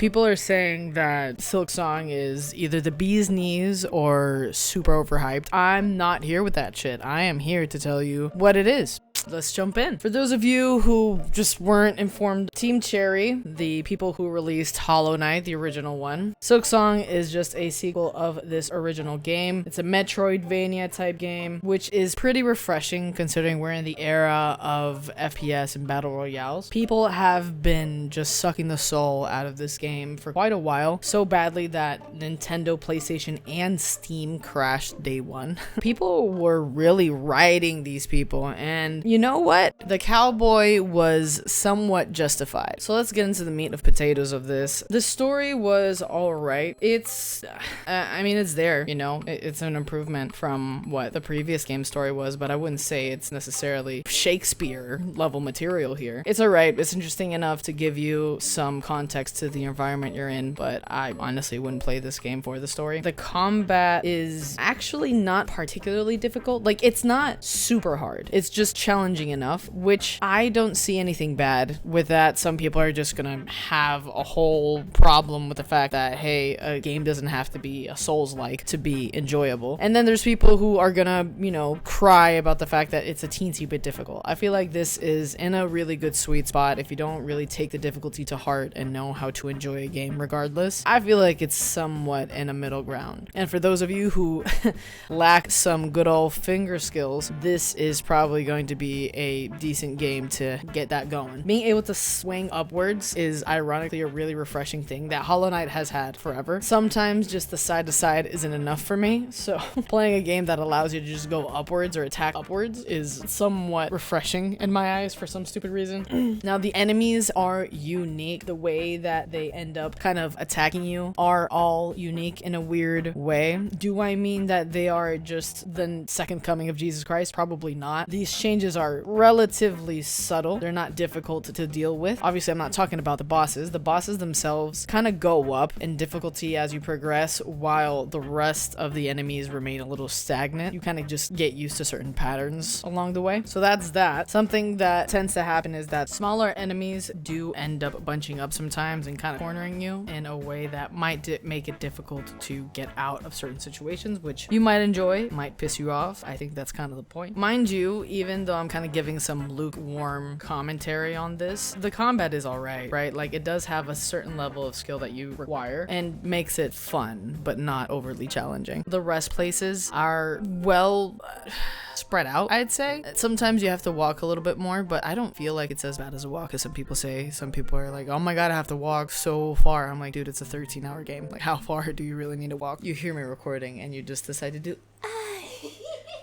People are saying that Silksong is either the bee's knees or super overhyped. I'm not here with that shit. I am here to tell you what it is. Let's jump in. For those of you who just weren't informed, Team Cherry, the people who released Hollowknight, the original one, Silksong is just a sequel of this original game. It's a Metroidvania type game, which is pretty refreshing considering we're in the era of FPS and battle royales. People have been just sucking the soul out of this game for quite a while, so badly that Nintendo, PlayStation, and Steam crashed day one. People were really riding these people, and you know what? The cowboy was somewhat justified. So let's get into the meat of potatoes of this. The story was alright. It's there, you know? It's an improvement from what the previous game story was, but I wouldn't say it's necessarily Shakespeare level material here. It's alright. It's interesting enough to give you some context to the environment you're in, but I honestly wouldn't play this game for the story. The combat is actually not particularly difficult. Like, it's not super hard. It's just challenging enough, which I don't see anything bad with that. Some people are just gonna have a whole problem with the fact that, hey, a game doesn't have to be a Souls-like to be enjoyable. And then there's people who are gonna, you know, cry about the fact that it's a teensy bit difficult. I feel like this is in a really good sweet spot if you don't really take the difficulty to heart and know how to enjoy a game regardless. I feel like it's somewhat in a middle ground. And for those of you who lack some good old finger skills, this is probably going to be a decent game to get that going. Being able to swing upwards is ironically a really refreshing thing that Hollow Knight has had forever. Sometimes just the side to side isn't enough for me, so playing a game that allows you to just go upwards or attack upwards is somewhat refreshing in my eyes for some stupid reason. Now, the enemies are unique. The way that they end up kind of attacking you are all unique in a weird way. Do I mean that they are just the second coming of Jesus Christ? Probably not. These changes are relatively subtle. They're not difficult to deal with. Obviously, I'm not talking about the bosses. The bosses themselves kind of go up in difficulty as you progress, while the rest of the enemies remain a little stagnant. You kind of just get used to certain patterns along the way. So that's that. Something that tends to happen is that smaller enemies do end up bunching up sometimes and kind of cornering you in a way that might make it difficult to get out of certain situations, which you might enjoy, might piss you off. I think that's kind of the point. Mind you, even though I'm kind of giving some lukewarm commentary on this, the combat is alright, right? Like, it does have a certain level of skill that you require and makes it fun, but not overly challenging. The rest places are, well, spread out, I'd say. Sometimes you have to walk a little bit more, but I don't feel like it's as bad as a walk as some people say. Some people are like, oh my god, I have to walk so far. I'm like, dude, it's a 13-hour game. Like, how far do you really need to walk? You hear me recording and you just decide to do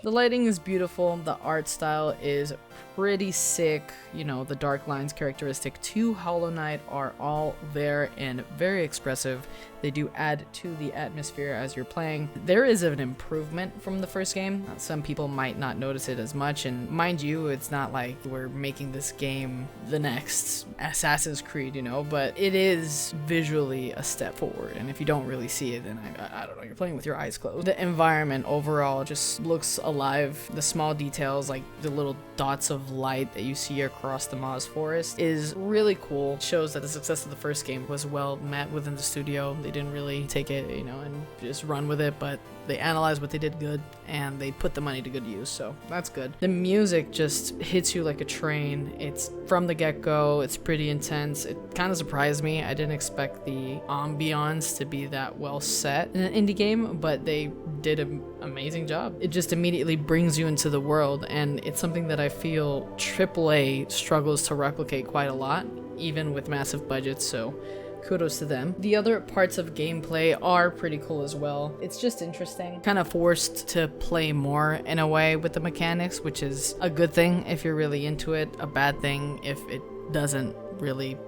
the lighting is beautiful. The art style is pretty sick. You know, the dark lines characteristic to Hollow Knight are all there and very expressive. They do add to the atmosphere as you're playing. There is an improvement from the first game. Some people might not notice it as much, and mind you, it's not like we're making this game the next Assassin's Creed, you know, but it is visually a step forward, and if you don't really see it, then I don't know, you're playing with your eyes closed. The environment overall just looks alive. The small details, like the little dots of light that you see across the Moz Forest, is really cool. It shows that the success of the first game was well met within the studio. They didn't really take it, you know, and just run with it, but they analyzed what they did good and they put the money to good use, so that's good. The music just hits you like a train. It's from the get-go. It's pretty intense. It kind of surprised me. I didn't expect the ambiance to be that well set in an indie game, but they did an amazing job. It just immediately brings you into the world, and it's something that I feel AAA struggles to replicate quite a lot, even with massive budgets, so kudos to them. The other parts of gameplay are pretty cool as well. It's just interesting. Kind of forced to play more in a way with the mechanics, which is a good thing if you're really into it, a bad thing if it doesn't really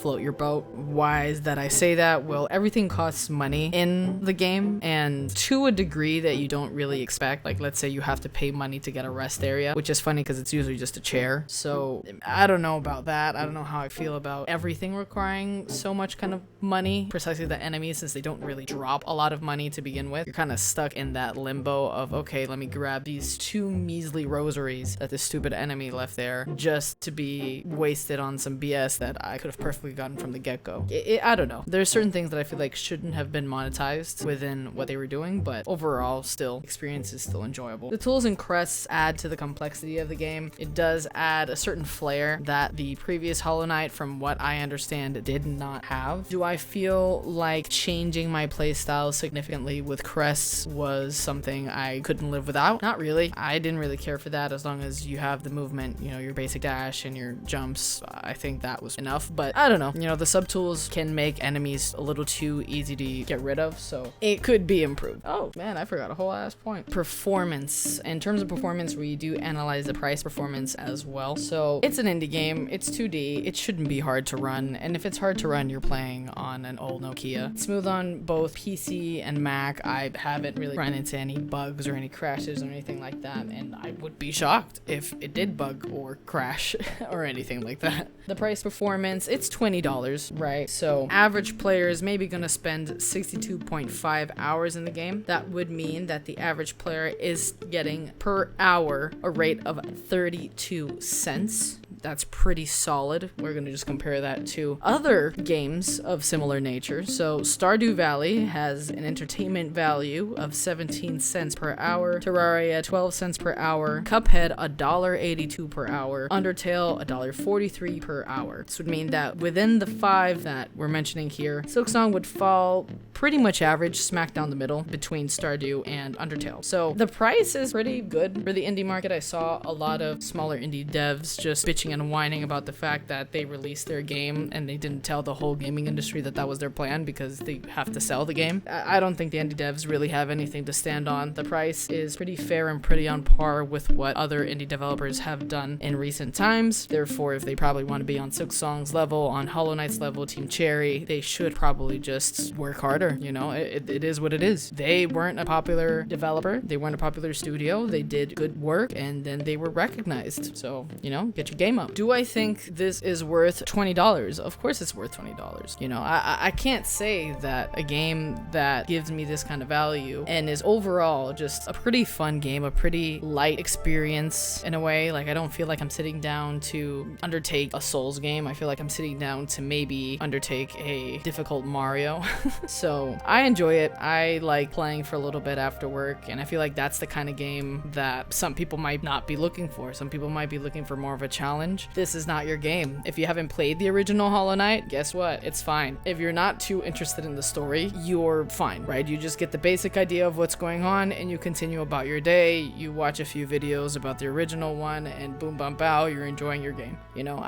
float your boat. Why is that I say that? Well, everything costs money in the game, and to a degree that you don't really expect. Like, let's say you have to pay money to get a rest area, which is funny because it's usually just a chair. So I don't know about that. I don't know how I feel about everything requiring so much kind of money. Precisely the enemies, since they don't really drop a lot of money to begin with, you're kind of stuck in that limbo of, okay, let me grab these 2 measly rosaries that this stupid enemy left there just to be wasted on some BS that I could have perfectly automatically gotten from the get-go. I don't know. There's certain things that I feel like shouldn't have been monetized within what they were doing, but overall, still, experience is still enjoyable. The tools and crests add to the complexity of the game. It does add a certain flair that the previous Hollow Knight, from what I understand, did not have. Do I feel like changing my playstyle significantly with crests was something I couldn't live without? Not really. I didn't really care for that as long as you have the movement, you know, your basic dash and your jumps. I think that was enough, but I don't know. You know, the subtools can make enemies a little too easy to get rid of, so it could be improved. Oh man, I forgot a whole ass point. Performance. In terms of performance, we do analyze the price performance as well. So it's an indie game, it's 2D, it shouldn't be hard to run, and if it's hard to run, you're playing on an old Nokia. It's smooth on both PC and Mac. I haven't really run into any bugs or any crashes or anything like that, and I would be shocked if it did bug or crash or anything like that. The price performance, it's $20, right? So average player is maybe gonna spend 62.5 hours in the game. That would mean that the average player is getting per hour a rate of 32 cents. That's pretty solid. We're gonna just compare that to other games of similar nature. So Stardew Valley has an entertainment value of 17 cents per hour, Terraria 12 cents per hour, Cuphead $1.82 per hour, Undertale $1.43 per hour. This would mean that within the 5 that we're mentioning here, Silksong would fall pretty much average, smack down the middle between Stardew and Undertale. So the price is pretty good for the indie market. I saw a lot of smaller indie devs just bitching and whining about the fact that they released their game and they didn't tell the whole gaming industry that that was their plan because they have to sell the game. I don't think the indie devs really have anything to stand on. The price is pretty fair and pretty on par with what other indie developers have done in recent times. Therefore, if they probably want to be on Silksong's level, on Hollow Knight's level, Team Cherry, they should probably just work harder. You know, it is what it is. They weren't a popular developer. They weren't a popular studio. They did good work and then they were recognized. So, you know, get your game up. Do I think this is worth $20? Of course it's worth $20. You know, I can't say that a game that gives me this kind of value and is overall just a pretty fun game, a pretty light experience in a way. Like, I don't feel like I'm sitting down to undertake a Souls game. I feel like I'm sitting down to maybe undertake a difficult Mario. So I enjoy it. I like playing for a little bit after work, and I feel like that's the kind of game that some people might not be looking for. Some people might be looking for more of a challenge. This is not your game. If you haven't played the original Hollow Knight, guess what? It's fine. If you're not too interested in the story, you're fine, right? You just get the basic idea of what's going on and you continue about your day. You watch a few videos about the original one and boom, bum, bow, you're enjoying your game. You know,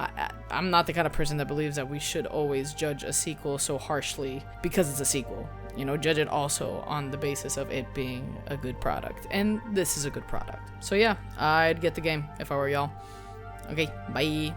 I'm not the kind of person that believes that we should always judge a sequel so harshly because it's a sequel. You know, judge it also on the basis of it being a good product. And this is a good product. So yeah, I'd get the game if I were y'all. Okay, bye.